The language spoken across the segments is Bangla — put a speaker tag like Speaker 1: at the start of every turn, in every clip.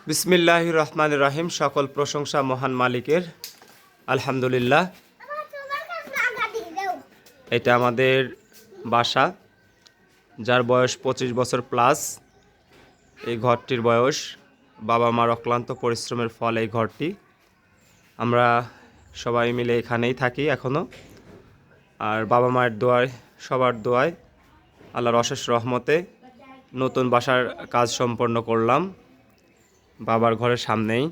Speaker 1: বিসমিল্লাহির রহমানির রহিম। সকল প্রশংসা মহান মালিকের, আলহামদুলিল্লাহ। এটা আমাদের বাসা, যার বয়স 25 বছর প্লাস। এই ঘরটির বয়স, বাবা মার অক্লান্ত পরিশ্রমের ফল এই ঘরটি। আমরা সবাই মিলে এখানেই থাকি এখনও। আর বাবা মায়ের দোয়ায়, সবার দোয়ায়, আল্লাহর অশেষ রহমতে নতুন বাসার কাজ সম্পন্ন করলাম বাবার ঘরের সামনেই।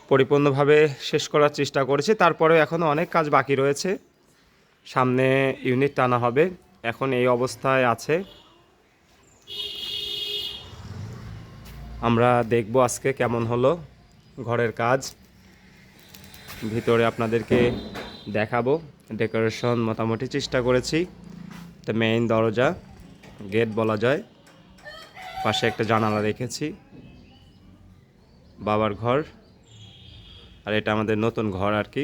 Speaker 1: পরিপূর্ণভাবে শেষ করার চেষ্টা করেছি, তারপরেও এখনও অনেক কাজ বাকি রয়েছে। সামনে ইউনিট টানা হবে, এখন এই অবস্থায় আছে। আমরা দেখব আজকে কেমন হলো ঘরের কাজ। ভিতরে আপনাদেরকে দেখাবো। ডেকোরেশন মোটামুটি চেষ্টা করেছি। এটা মেইন দরজা, গেট বলা যায়। পাশে একটা জানালা রেখেছি, বাবার ঘর। আর এটা আমাদের নতুন ঘর আর কি।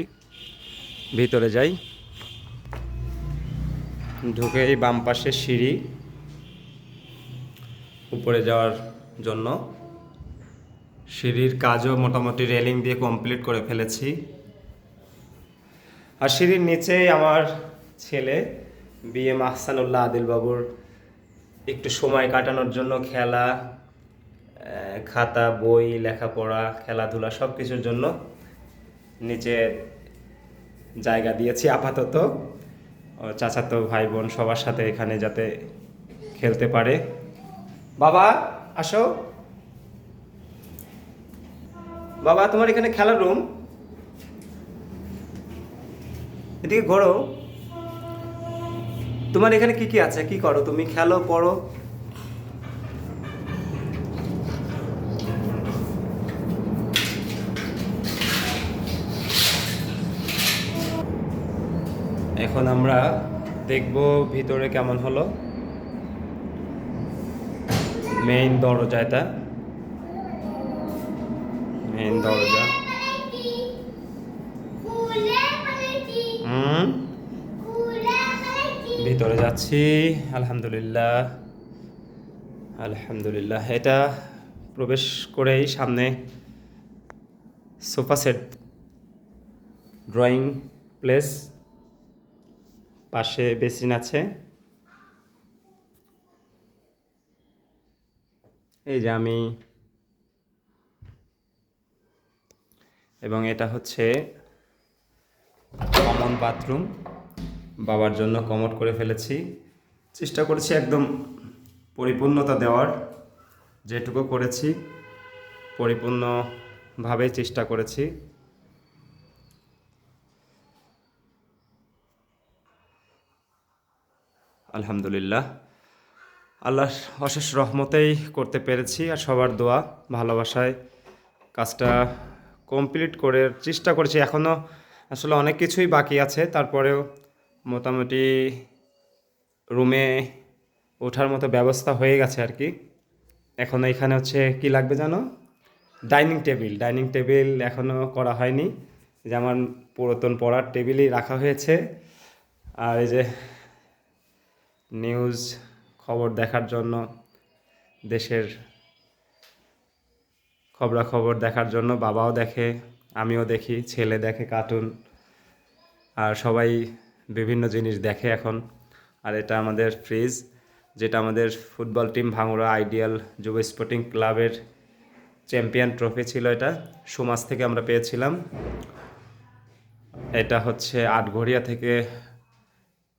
Speaker 1: ভিতরে যাই, ঢুকেই বাম পাশে সিঁড়ি উপরে যাওয়ার জন্য। সিঁড়ির কাজও মোটামুটি রেলিং দিয়ে কমপ্লিট করে ফেলেছি। আর সিঁড়ির নিচেই আমার ছেলে BM আহসানুল্লাহ আদিল বাবুর একটু সময় কাটানোর জন্য খেলা, খাতা, বই, লেখাপড়া, খেলাধুলা সব কিছুর জন্য নিচে জায়গা দিয়েছি আপাতত। চাচাতো ভাই বোন সবার সাথে এখানে যাতে খেলতে পারে। বাবা আসো, বাবা তোমার এখানে খেলার রুম, এদিকে ঘোরো। তোমার এখানে কি কি আছে, কি করো তুমি? খেলো, পড়ো। এখন আমরা দেখব ভিতরে কেমন হলো। মেইন দরজা, এটা মেইন দরজা। ভিতরে যাচ্ছি। আলহামদুলিল্লাহ, আলহামদুলিল্লাহ। এটা প্রবেশ করেই সামনে সোফা সেট, ড্রয়িং প্লেস, পাশে বেসিন আছে। এই যে আমি, এবং এটা হচ্ছে কমন বাথরুম। বাবার জন্য কমোড করে ফেলেছি। চেষ্টা করেছি একদম পরিপূর্ণতা দেওয়ার, যেটুকু করেছি পরিপূর্ণভাবে চেষ্টা করেছি। আলহামদুলিল্লাহ, আল্লাহর অশেষ রহমতেই করতে পেরেছি। আর সবার দোয়া ভালোবাসায় কাজটা কমপ্লিট করে চেষ্টা করেছি। এখনও আসলে অনেক কিছুই বাকি আছে, তারপরেও মোটামুটি রুমে ওঠার মতো ব্যবস্থা হয়ে গেছে আর কি। এখন এখানে হচ্ছে কি লাগবে জানো, ডাইনিং টেবিল। ডাইনিং টেবিল এখনও করা হয়নি। যে আমার পুরাতন পড়ার টেবিলই রাখা হয়েছে। আর এই যে নিউজ, খবর দেখার জন্য, দেশের খবরাখবর দেখার জন্য বাবাও দেখে, আমিও দেখি, ছেলে দেখে কার্টুন, আর সবাই বিভিন্ন জিনিস দেখে এখন। আর এটা আমাদের ফ্রিজ, যেটা আমাদের ফুটবল টিম ভাঙড়া আইডিয়াল যুব স্পোর্টিং ক্লাবের চ্যাম্পিয়ন ট্রফি ছিল। এটা সুমাস থেকে আমরা পেয়েছিলাম। এটা হচ্ছে আটঘরিয়া থেকে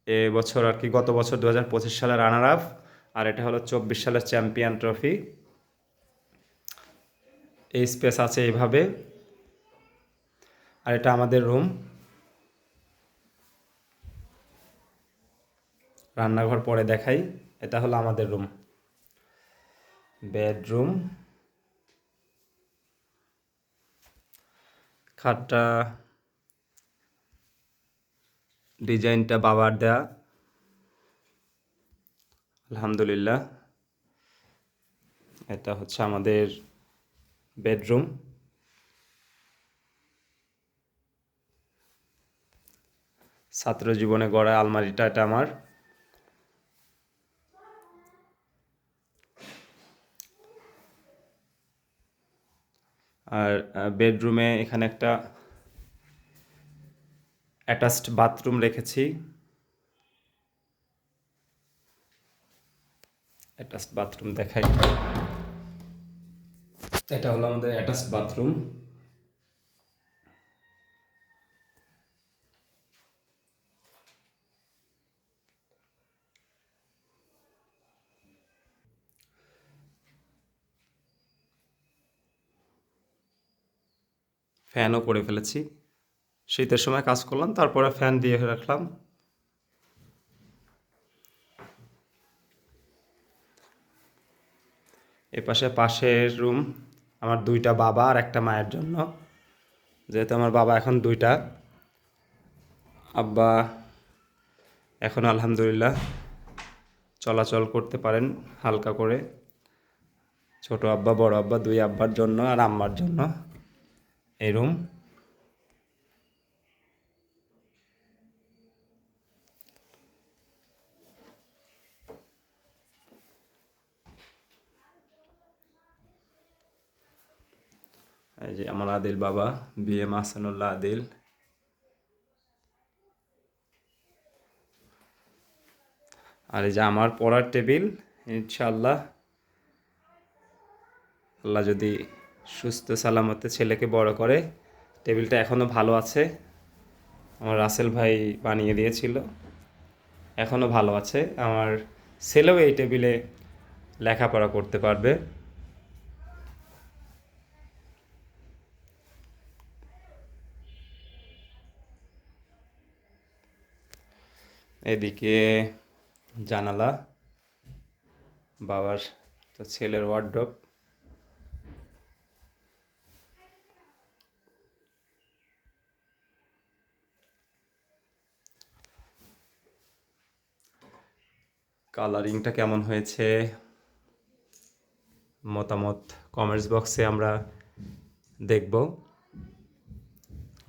Speaker 1: এবছর আর কি, গত বছর 2025 সালের রানার আপ। আর এটা হলো 24 সালের চ্যাম্পিয়ন ট্রফি। এই স্পেস আছে এইভাবে। আর এটা আমাদের রুম, রান্নাঘর পরে দেখাই। এটা হলো আমাদের রুম, বেডরুম। খাটটা ডিজাইনটা বাবার দেয়া, আলহামদুলিল্লাহ। এটা হচ্ছে আমাদের বেডরুম। ছাত্র জীবনে গড়া আলমারিটা এটা আমার। আর বেডরুমে এখানে একটা অ্যাটাচড বাথরুম রেখেছি। অ্যাটাচড বাথরুম দেখাই। এটা হলো আমাদের অ্যাটাচড বাথরুম। ফ্যানও করে ফেলেছি, শীতের সময় কাজ করলাম, তারপরে ফ্যান দিয়ে রাখলাম। পাশের রুম আমার দুইটা বাবা আর একটা মায়ের জন্য, যেহেতু আমার বাবা এখন দুইটা, আব্বা এখন আলহামদুলিল্লাহ চলাচল করতে পারেন হালকা করে। ছোট আব্বা, বড় আব্বা, দুই আব্বার জন্য আর আম্মার জন্য এই রুম। এই যে আমার আদিল বাবা, BM আহসানুল্লাহ আদিল। আর এই যে আমার পড়ার টেবিল, ইনশাআল্লাহ আল্লাহ যদি সুস্থ সালামতে ছেলেকে বড় করে, টেবিলটা এখনও ভালো আছে। আমার রাসেল ভাই বানিয়ে দিয়েছিল, এখনও ভালো আছে। আমার ছেলেও এই টেবিলে লেখাপড়া করতে পারবে। এদিকে জানালা, বাবার তো ছেলের ওয়ার্ডরোব। কালারিংটা কেমন হয়েছে মতামত কমেন্টস বক্সে আমরা দেখব।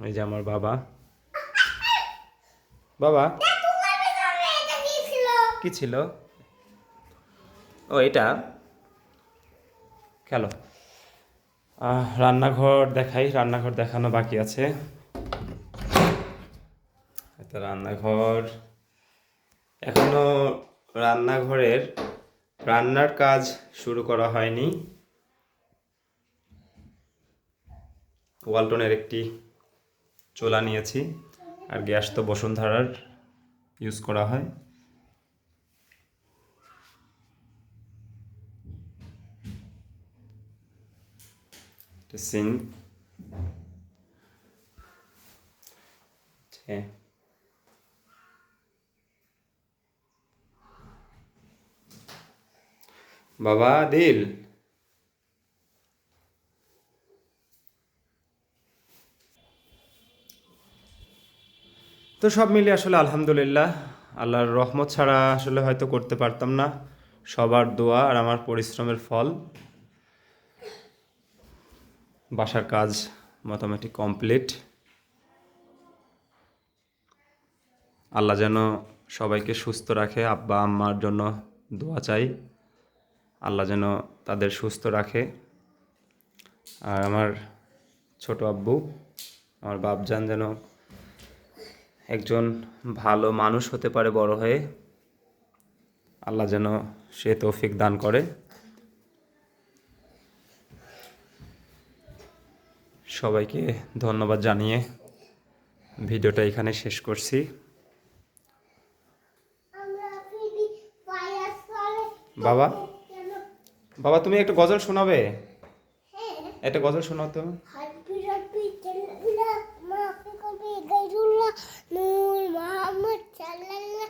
Speaker 1: এই যে আমার বাবা, বাবা কি ছিল? ও এটা খেলো। রান্নাঘর দেখাই, রান্নাঘর দেখানো বাকি আছে। এটা রান্নাঘর, এখনো রান্নাঘরের রান্নার কাজ শুরু করা হয়নি। ওয়ালটনের একটি চুলা নিয়েছি, আর গ্যাস তো বসুন্ধরার ইউজ করা হয়। সিঙ্ক, বাবা দিল, তো সব মিলিয়ে আসলে আলহামদুলিল্লাহ, আল্লাহর রহমত ছাড়া আসলে হয়তো করতে পারতাম না। সবার দোয়া আর আমার পরিশ্রমের ফল। বাসার কাজ মোটামুটি কমপ্লিট। আল্লাহ যেন সবাইকে সুস্থ রাখে। আব্বা আম্মার জন্য দোয়া চাই, আল্লাহ যেন তাদের সুস্থ রাখে। আর আমার ছোট আব্বু, আমার বাপজান যেন একজন ভালো মানুষ হতে পারে বড় হয়ে, আল্লাহ যেন সে তৌফিক দান করে। সবাইকে ধন্যবাদ জানিয়ে ভিডিওটা এখানে শেষ করছি। বাবা, বাবা তুমি একটা গজল শোনাবে? একটা গজল শোনাও তো।
Speaker 2: নূর মোহাম্মদ সাল্লাল্লাহু